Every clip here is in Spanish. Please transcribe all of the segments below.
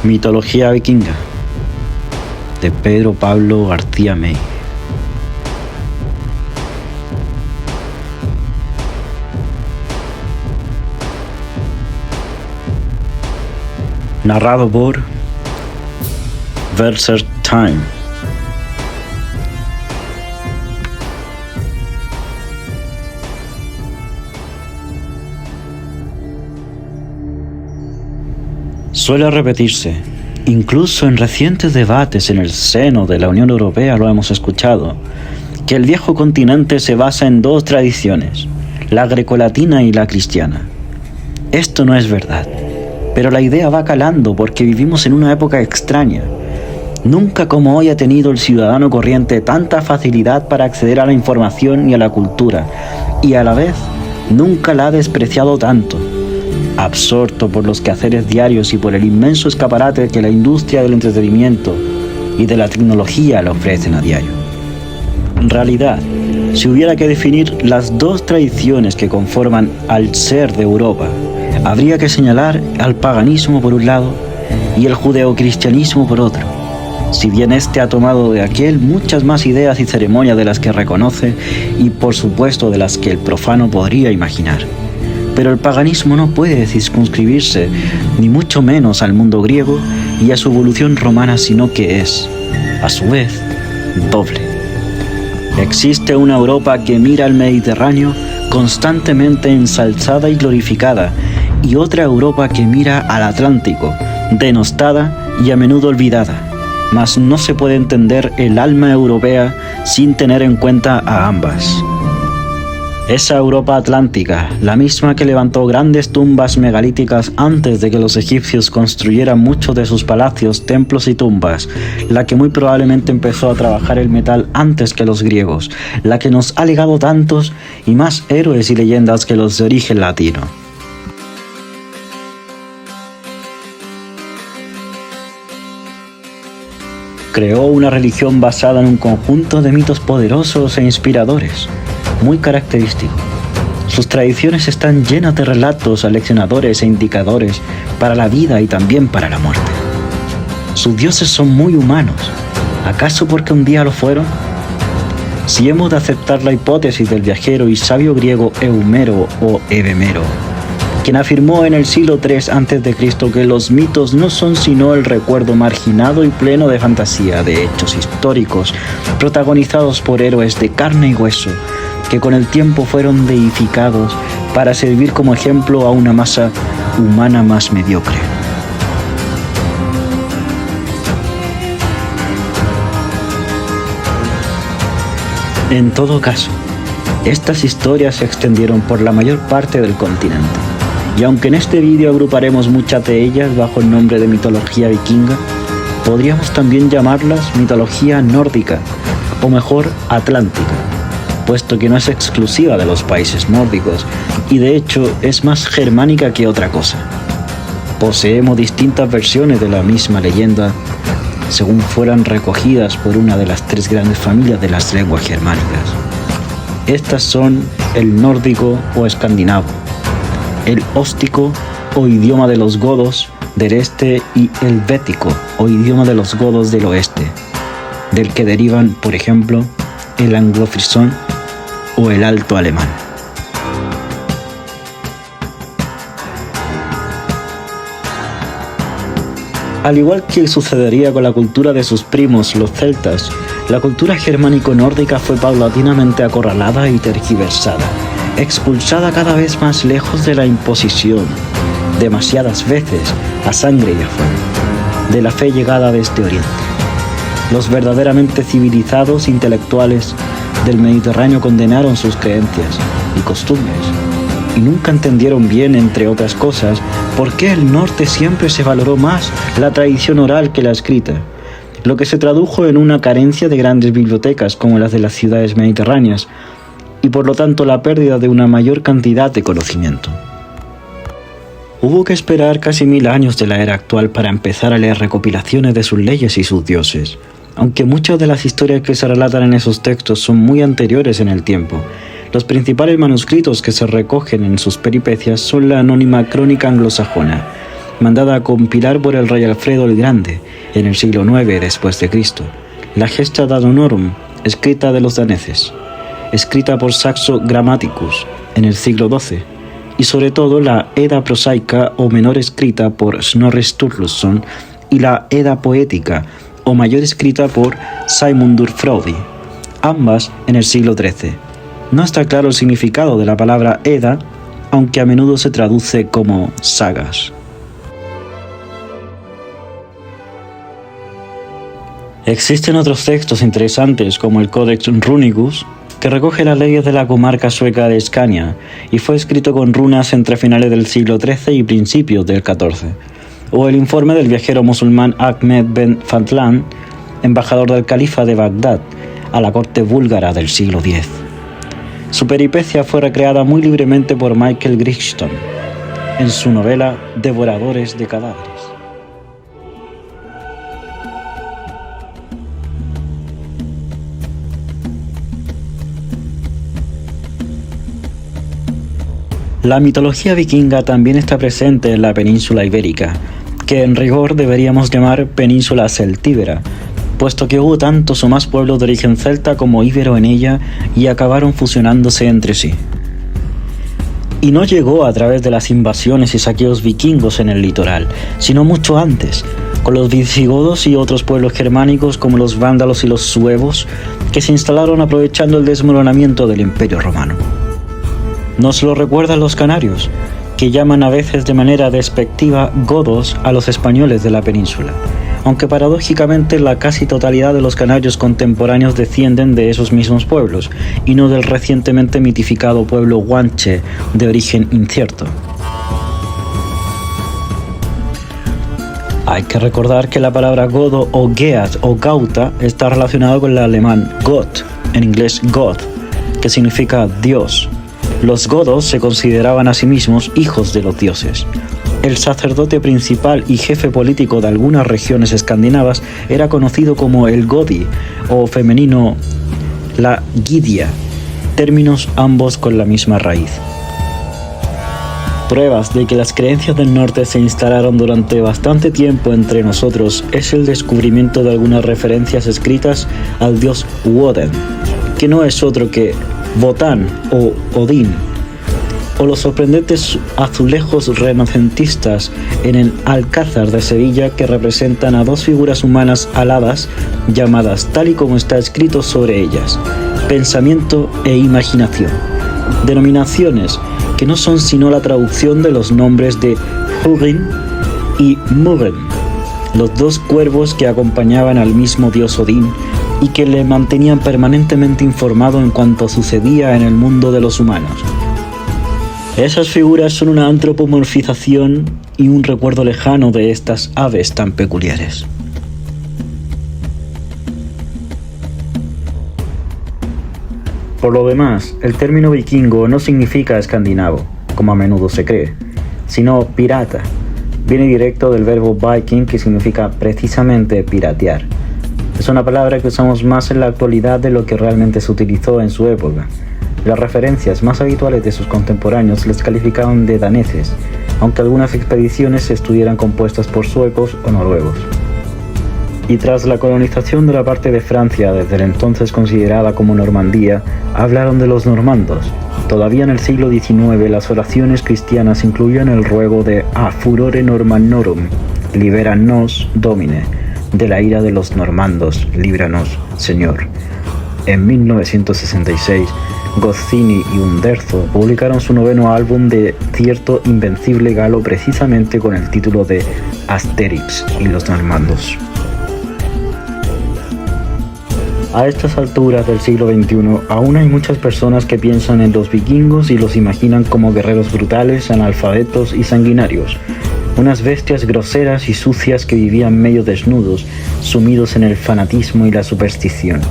Mitología vikinga, de Pedro Pablo García May. Narrado por Berserk Time. Suele repetirse, incluso en recientes debates en el seno de la Unión Europea lo hemos escuchado, que el viejo continente se basa en dos tradiciones, la grecolatina y la cristiana. Esto no es verdad, pero la idea va calando porque vivimos en una época extraña. Nunca como hoy ha tenido el ciudadano corriente tanta facilidad para acceder a la información y a la cultura, y a la vez nunca la ha despreciado tanto, absorto por los quehaceres diarios y por el inmenso escaparate que la industria del entretenimiento y de la tecnología le ofrecen a diario. En realidad, si hubiera que definir las dos tradiciones que conforman al ser de Europa, habría que señalar al paganismo por un lado y el judeocristianismo por otro. Si bien este ha tomado de aquel muchas más ideas y ceremonias de las que reconoce y por supuesto de las que el profano podría imaginar. Pero el paganismo no puede circunscribirse, ni mucho menos al mundo griego y a su evolución romana, sino que es, a su vez, doble. Existe una Europa que mira al Mediterráneo constantemente ensalzada y glorificada, y otra Europa que mira al Atlántico, denostada y a menudo olvidada. Mas no se puede entender el alma europea sin tener en cuenta a ambas. Esa Europa atlántica, la misma que levantó grandes tumbas megalíticas antes de que los egipcios construyeran muchos de sus palacios, templos y tumbas, la que muy probablemente empezó a trabajar el metal antes que los griegos, la que nos ha legado tantos y más héroes y leyendas que los de origen latino. Creó una religión basada en un conjunto de mitos poderosos e inspiradores, muy característico. Sus tradiciones están llenas de relatos aleccionadores e indicadores para la vida y también para la muerte. Sus dioses son muy humanos, ¿acaso porque un día lo fueron? Si hemos de aceptar la hipótesis del viajero y sabio griego Eumero o Evemero, quien afirmó en el siglo III a.C. que los mitos no son sino el recuerdo marginado y pleno de fantasía de hechos históricos protagonizados por héroes de carne y hueso que con el tiempo fueron deificados para servir como ejemplo a una masa humana más mediocre. En todo caso, estas historias se extendieron por la mayor parte del continente. Y aunque en este vídeo agruparemos muchas de ellas bajo el nombre de mitología vikinga, podríamos también llamarlas mitología nórdica, o mejor, atlántica, puesto que no es exclusiva de los países nórdicos, y de hecho es más germánica que otra cosa. Poseemos distintas versiones de la misma leyenda, según fueran recogidas por una de las tres grandes familias de las lenguas germánicas. Estas son el nórdico o escandinavo, el óstico o idioma de los godos del este y el vético o idioma de los godos del oeste, del que derivan, por ejemplo, el anglofrisón o el alto alemán. Al igual que sucedería con la cultura de sus primos, los celtas, la cultura germánico-nórdica fue paulatinamente acorralada y tergiversada, expulsada cada vez más lejos de la imposición, demasiadas veces a sangre y a fuego, de la fe llegada desde Oriente. Los verdaderamente civilizados intelectuales del Mediterráneo condenaron sus creencias y costumbres, y nunca entendieron bien, entre otras cosas, por qué el norte siempre se valoró más la tradición oral que la escrita, lo que se tradujo en una carencia de grandes bibliotecas como las de las ciudades mediterráneas, y por lo tanto la pérdida de una mayor cantidad de conocimiento. Hubo que esperar casi 1000 años de la era actual para empezar a leer recopilaciones de sus leyes y sus dioses, aunque muchas de las historias que se relatan en esos textos son muy anteriores en el tiempo. Los principales manuscritos que se recogen en sus peripecias son la anónima Crónica anglosajona, mandada a compilar por el rey Alfredo el Grande en el siglo IX después de Cristo, la Gesta Danorum, escrita de los daneses, escrita por Saxo Grammaticus en el siglo XII, y sobre todo la Edda prosaica o menor escrita por Snorri Sturluson y la Edda poética o mayor escrita por Sæmundur Fróði, ambas en el siglo XIII. No está claro el significado de la palabra Edda, aunque a menudo se traduce como sagas. Existen otros textos interesantes como el Codex Runicus, que recoge las leyes de la comarca sueca de Escania y fue escrito con runas entre finales del siglo XIII y principios del XIV, o el informe del viajero musulmán Ahmed Ben Fadlan, embajador del califa de Bagdad, a la corte búlgara del siglo X. Su peripecia fue recreada muy libremente por Michael Crichton en su novela Devoradores de cadáveres. La mitología vikinga también está presente en la península ibérica, que en rigor deberíamos llamar península celtíbera, puesto que hubo tantos o más pueblos de origen celta como íbero en ella y acabaron fusionándose entre sí. Y no llegó a través de las invasiones y saqueos vikingos en el litoral, sino mucho antes, con los visigodos y otros pueblos germánicos como los vándalos y los suevos, que se instalaron aprovechando el desmoronamiento del Imperio Romano. Nos lo recuerdan los canarios, que llaman a veces de manera despectiva godos a los españoles de la península, aunque paradójicamente la casi totalidad de los canarios contemporáneos descienden de esos mismos pueblos, y no del recientemente mitificado pueblo guanche de origen incierto. Hay que recordar que la palabra godo o geat o gauta está relacionada con el alemán Gott, en inglés God, que significa Dios. Los godos se consideraban a sí mismos hijos de los dioses. El sacerdote principal y jefe político de algunas regiones escandinavas era conocido como el Godi, o femenino la Gidia, términos ambos con la misma raíz. Pruebas de que las creencias del norte se instalaron durante bastante tiempo entre nosotros es el descubrimiento de algunas referencias escritas al dios Woden, que no es otro que Wotan o Odín, o los sorprendentes azulejos renacentistas en el Alcázar de Sevilla que representan a dos figuras humanas aladas llamadas tal y como está escrito sobre ellas, pensamiento e imaginación, denominaciones que no son sino la traducción de los nombres de Hugin y Mugen, los dos cuervos que acompañaban al mismo dios Odín y que le mantenían permanentemente informado en cuanto sucedía en el mundo de los humanos. Esas figuras son una antropomorfización y un recuerdo lejano de estas aves tan peculiares. Por lo demás, el término vikingo no significa escandinavo, como a menudo se cree, sino pirata. Viene directo del verbo viking, que significa precisamente piratear. Es una palabra que usamos más en la actualidad de lo que realmente se utilizó en su época. Las referencias más habituales de sus contemporáneos les calificaban de daneses, aunque algunas expediciones estuvieran compuestas por suecos o noruegos. Y tras la colonización de la parte de Francia, desde el entonces considerada como Normandía, hablaron de los normandos. Todavía en el siglo XIX las oraciones cristianas incluían el ruego de A furore normannorum, libera nos, Domine, de la ira de los normandos, líbranos, Señor. En 1966, Goscinny y Uderzo publicaron su noveno álbum de cierto invencible galo precisamente con el título de Asterix y los normandos. A estas alturas del siglo XXI, aún hay muchas personas que piensan en los vikingos y los imaginan como guerreros brutales, analfabetos y sanguinarios, unas bestias groseras y sucias que vivían medio desnudos, sumidos en el fanatismo y la superstición,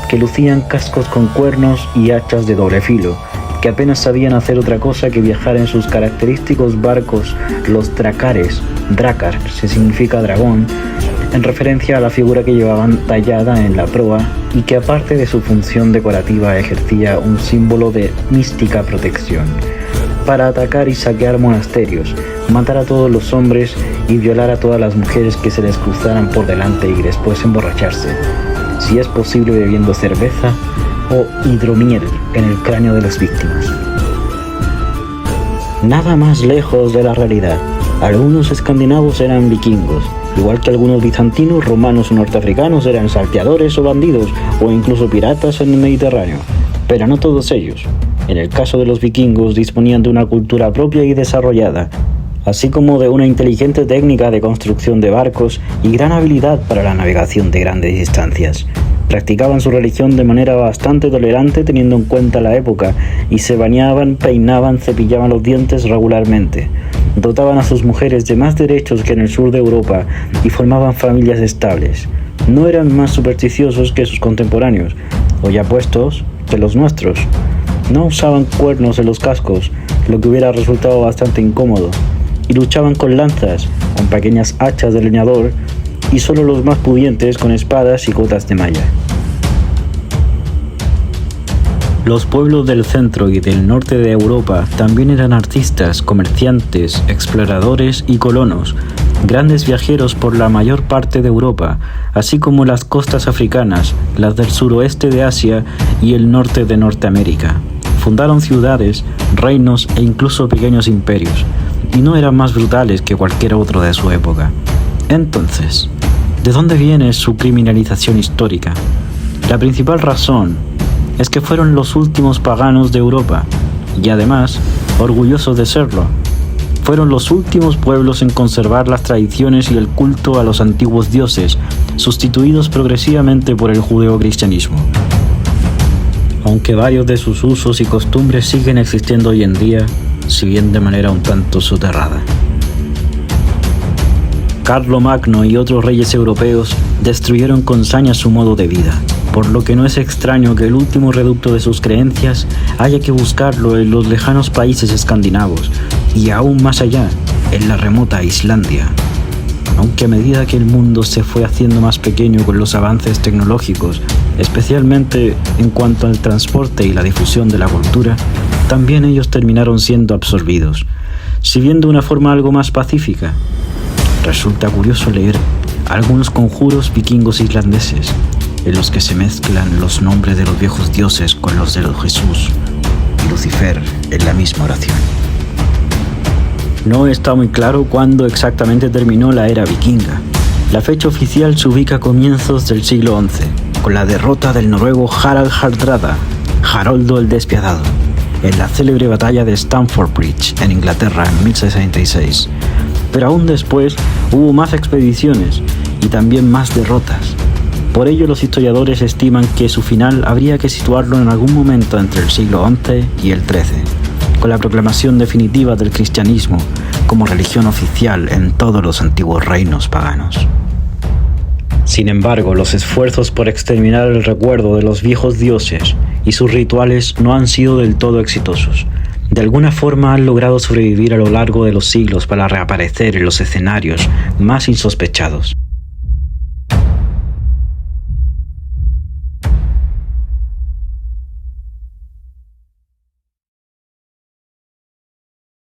que lucían cascos con cuernos y hachas de doble filo, que apenas sabían hacer otra cosa que viajar en sus característicos barcos, los dracares, dracar, que significa dragón, en referencia a la figura que llevaban tallada en la proa y que aparte de su función decorativa ejercía un símbolo de mística protección. para atacar y saquear monasterios, matar a todos los hombres y violar a todas las mujeres que se les cruzaran por delante y después emborracharse, si es posible bebiendo cerveza o hidromiel en el cráneo de las víctimas. Nada más lejos de la realidad. Algunos escandinavos eran vikingos, igual que algunos bizantinos, romanos o norteafricanos eran salteadores o bandidos, o incluso piratas en el Mediterráneo, pero no todos ellos. En el caso de los vikingos disponían de una cultura propia y desarrollada, así como de una inteligente técnica de construcción de barcos y gran habilidad para la navegación de grandes distancias. Practicaban su religión de manera bastante tolerante teniendo en cuenta la época, y se bañaban, peinaban, cepillaban los dientes regularmente. Dotaban a sus mujeres de más derechos que en el sur de Europa y formaban familias estables. No eran más supersticiosos que sus contemporáneos, o ya puestos que los nuestros. No usaban cuernos en los cascos, lo que hubiera resultado bastante incómodo, y luchaban con lanzas, con pequeñas hachas de leñador, y solo los más pudientes con espadas y cotas de malla. Los pueblos del centro y del norte de Europa también eran artistas, comerciantes, exploradores y colonos, grandes viajeros por la mayor parte de Europa, así como las costas africanas, las del suroeste de Asia y el norte de Norteamérica. Fundaron ciudades, reinos e incluso pequeños imperios, y no eran más brutales que cualquier otro de su época. Entonces, ¿de dónde viene su criminalización histórica? La principal razón es que fueron los últimos paganos de Europa, y además, orgullosos de serlo. Fueron los últimos pueblos en conservar las tradiciones y el culto a los antiguos dioses, sustituidos progresivamente por el judeocristianismo. Aunque varios de sus usos y costumbres siguen existiendo hoy en día, si bien de manera un tanto soterrada. Carlomagno y otros reyes europeos destruyeron con saña su modo de vida, por lo que no es extraño que el último reducto de sus creencias haya que buscarlo en los lejanos países escandinavos y aún más allá, en la remota Islandia. Aunque a medida que el mundo se fue haciendo más pequeño con los avances tecnológicos, especialmente en cuanto al transporte y la difusión de la cultura, también ellos terminaron siendo absorbidos, si bien de una forma algo más pacífica. Resulta curioso leer algunos conjuros vikingos islandeses, en los que se mezclan los nombres de los viejos dioses con los de los Jesús y Lucifer en la misma oración. No está muy claro cuándo exactamente terminó la era vikinga. La fecha oficial se ubica a comienzos del siglo XI, con la derrota del noruego Harald Hardrada, Haroldo el Despiadado, en la célebre batalla de Stamford Bridge, en Inglaterra, en 1066. Pero aún después hubo más expediciones y también más derrotas. Por ello los historiadores estiman que su final habría que situarlo en algún momento entre el siglo XI y el XIII, con la proclamación definitiva del cristianismo como religión oficial en todos los antiguos reinos paganos. Sin embargo, los esfuerzos por exterminar el recuerdo de los viejos dioses y sus rituales no han sido del todo exitosos. De alguna forma han logrado sobrevivir a lo largo de los siglos para reaparecer en los escenarios más insospechados.